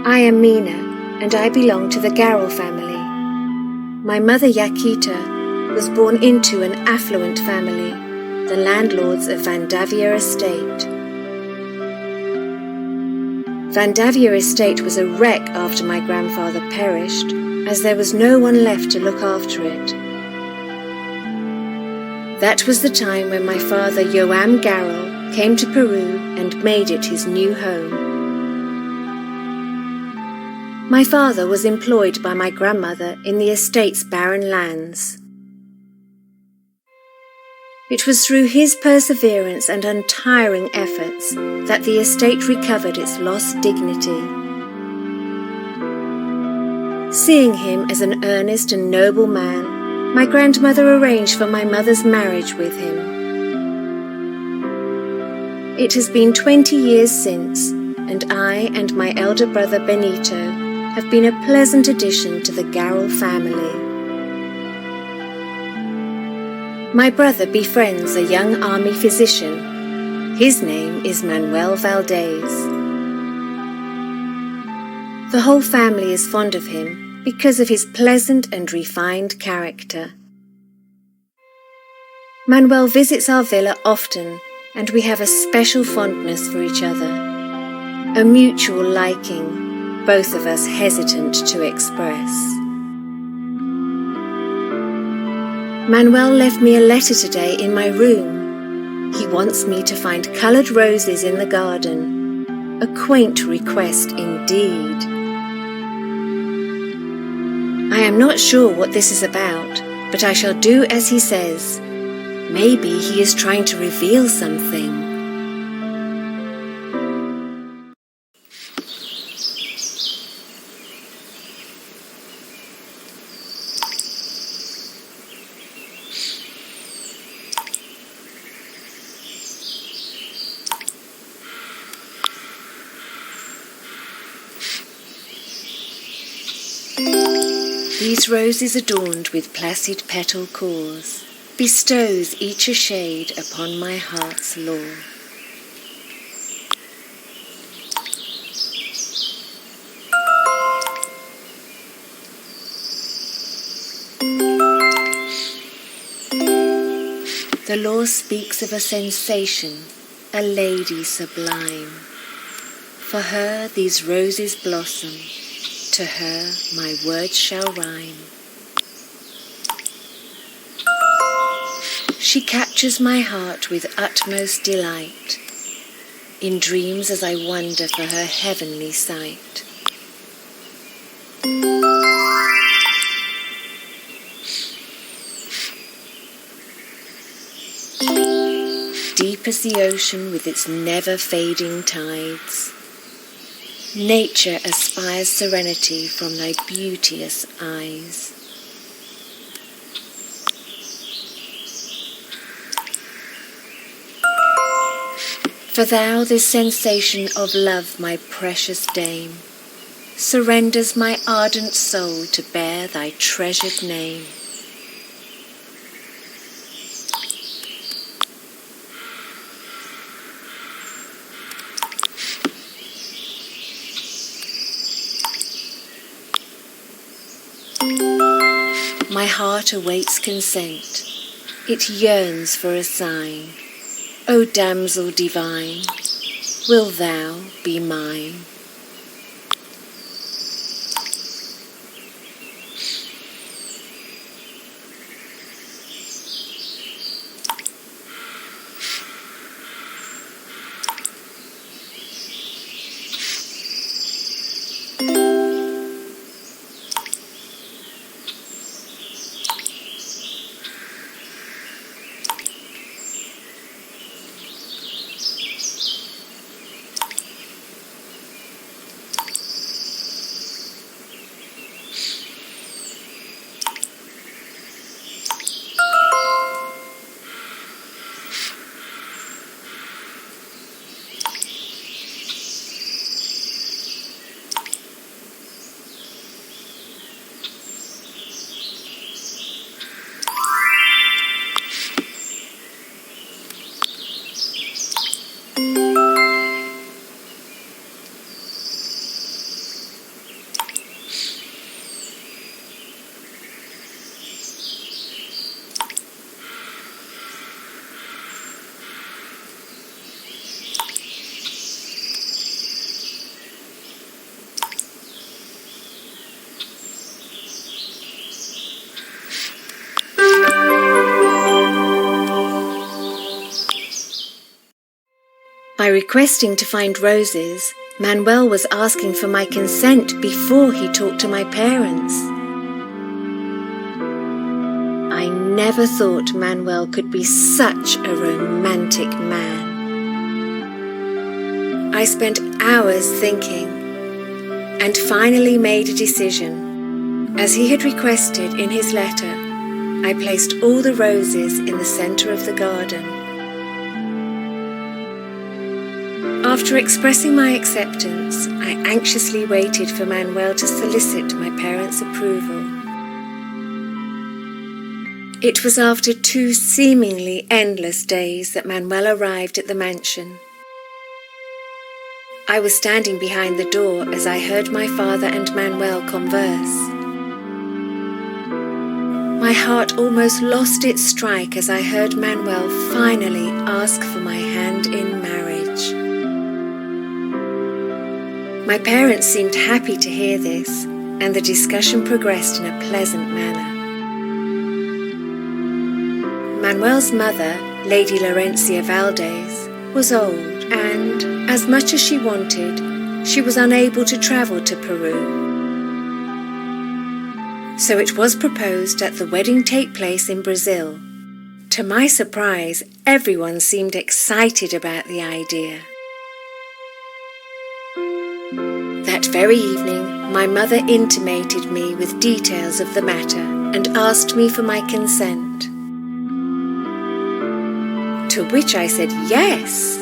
I am Mina, and I belong to the Garrel family. My mother Yakita was born into an affluent family, the landlords of Vandavier Estate. Vandavier Estate was a wreck after my grandfather perished, as there was no one left to look after it. That was the time when my father Joam Garrel came to Peru and made it his new home. My father was employed by my grandmother in the estate's barren lands. It was through his perseverance and untiring efforts that the estate recovered its lost dignity. Seeing him as an earnest and noble man, my grandmother arranged for my mother's marriage with him. It has been 20 years since, and I and my elder brother Benito have been a pleasant addition to the Garrel family. My brother befriends a young army physician. His name is Manuel Valdez. The whole family is fond of him because of his pleasant and refined character. Manuel visits our villa often, and we have a special fondness for each other, a mutual liking, both of us hesitant to express. Manuel left me a letter today in my room. He wants me to find coloured roses in the garden. A quaint request indeed. I am not sure what this is about, but I shall do as he says. Maybe he is trying to reveal something. These roses adorned with placid petal cores, bestows each a shade upon my heart's lore. The law speaks of a sensation, a lady sublime. For her these roses blossom, to her my words shall rhyme. She captures my heart with utmost delight, in dreams as I wonder for her heavenly sight. Deep as the ocean with its never-fading tides, nature aspires serenity from thy beauteous eyes. For thou this sensation of love, my precious dame, surrenders my ardent soul to bear thy treasured name. My heart awaits consent, it yearns for a sign. O damsel divine, will thou be mine? By requesting to find roses, Manuel was asking for my consent before he talked to my parents. I never thought Manuel could be such a romantic man. I spent hours thinking and finally made a decision. As he had requested in his letter, I placed all the roses in the center of the garden. After expressing my acceptance, I anxiously waited for Manuel to solicit my parents' approval. It was after 2 seemingly endless days that Manuel arrived at the mansion. I was standing behind the door as I heard my father and Manuel converse. My heart almost lost its strike as I heard Manuel finally ask for my hand in marriage. My parents seemed happy to hear this, and the discussion progressed in a pleasant manner. Manuel's mother, Lady Laurencia Valdez, was old, and, as much as she wanted, she was unable to travel to Peru. So it was proposed that the wedding take place in Brazil. To my surprise, everyone seemed excited about the idea. That very evening, my mother intimated me with details of the matter and asked me for my consent. To which I said yes.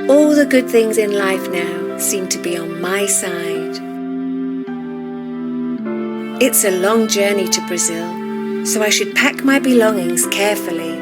All the good things in life now seemed to be on my side. It's a long journey to Brazil, so I should pack my belongings carefully.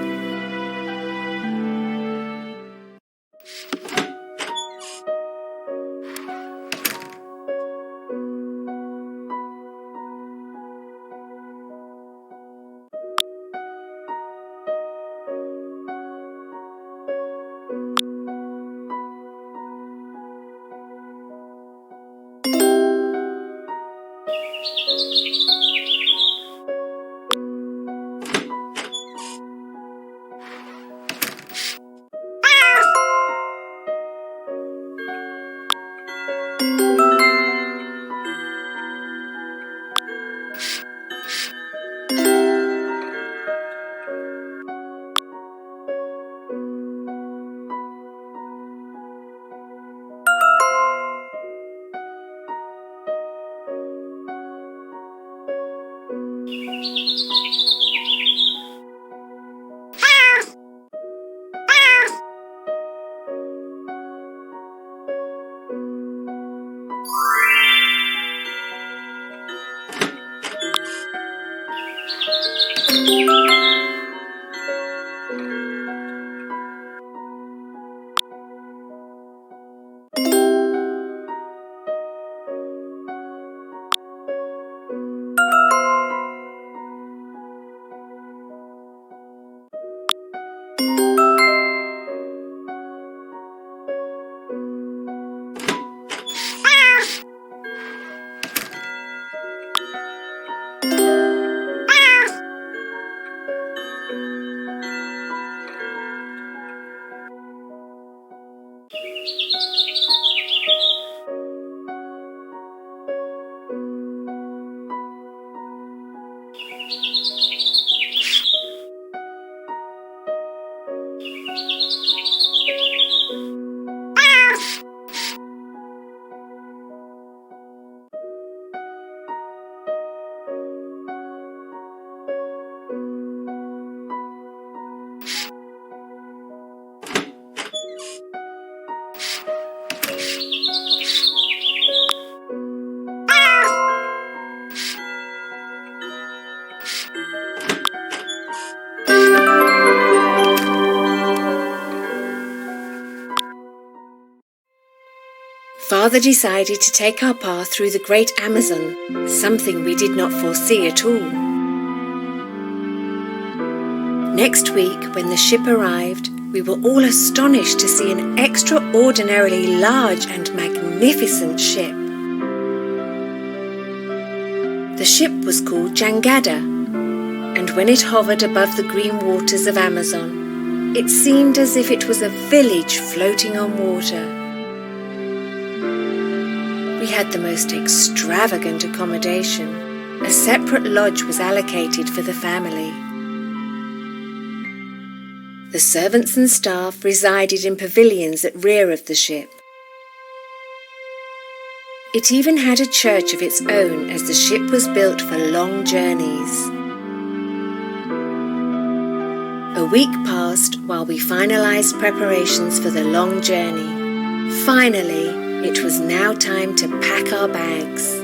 father decided to take our path through the great Amazon, something we did not foresee at all. Next week, when the ship arrived, we were all astonished to see an extraordinarily large and magnificent ship. The ship was called Jangada, and when it hovered above the green waters of Amazon, it seemed as if it was a village floating on water. We had the most extravagant accommodation. A separate lodge was allocated for the family. The servants and staff resided in pavilions at rear of the ship. It even had a church of its own, as the ship was built for long journeys. A week passed while we finalized preparations for the long journey. Finally, it was now time to pack our bags.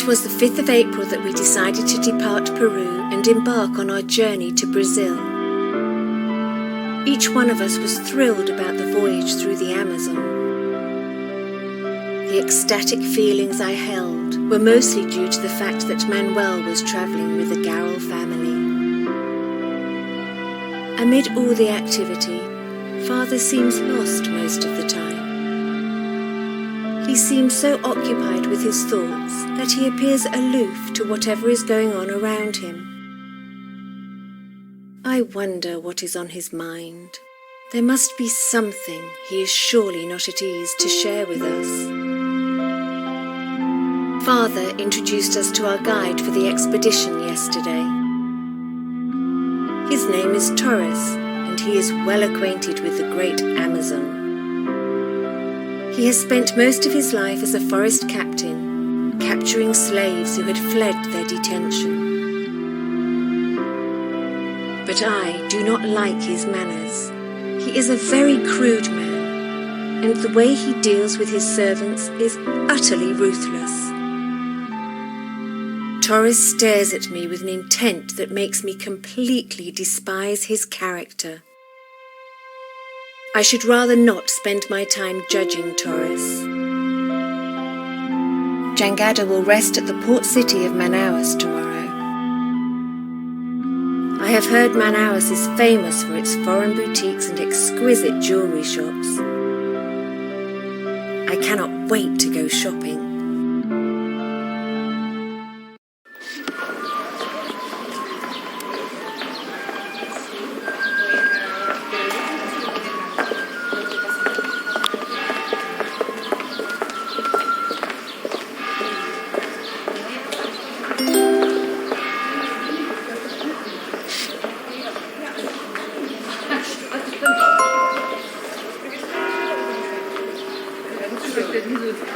It was the 5th of April that we decided to depart Peru and embark on our journey to Brazil. Each one of us was thrilled about the voyage through the Amazon. The ecstatic feelings I held were mostly due to the fact that Manuel was travelling with the Garrel family. Amid all the activity, Father seems lost most of the time. He seems so occupied with his thoughts that he appears aloof to whatever is going on around him. I wonder what is on his mind. There must be something he is surely not at ease to share with us. Father introduced us to our guide for the expedition yesterday. His name is Torres, and he is well acquainted with the great Amazon. He has spent most of his life as a forest captain, capturing slaves who had fled their detention. But I do not like his manners. He is a very crude man, and the way he deals with his servants is utterly ruthless. Torres stares at me with an intent that makes me completely despise his character. I should rather not spend my time judging Torres. Jangada will rest at the port city of Manaus tomorrow. I have heard Manaus is famous for its foreign boutiques and exquisite jewellery shops. I cannot wait to go shopping. Good.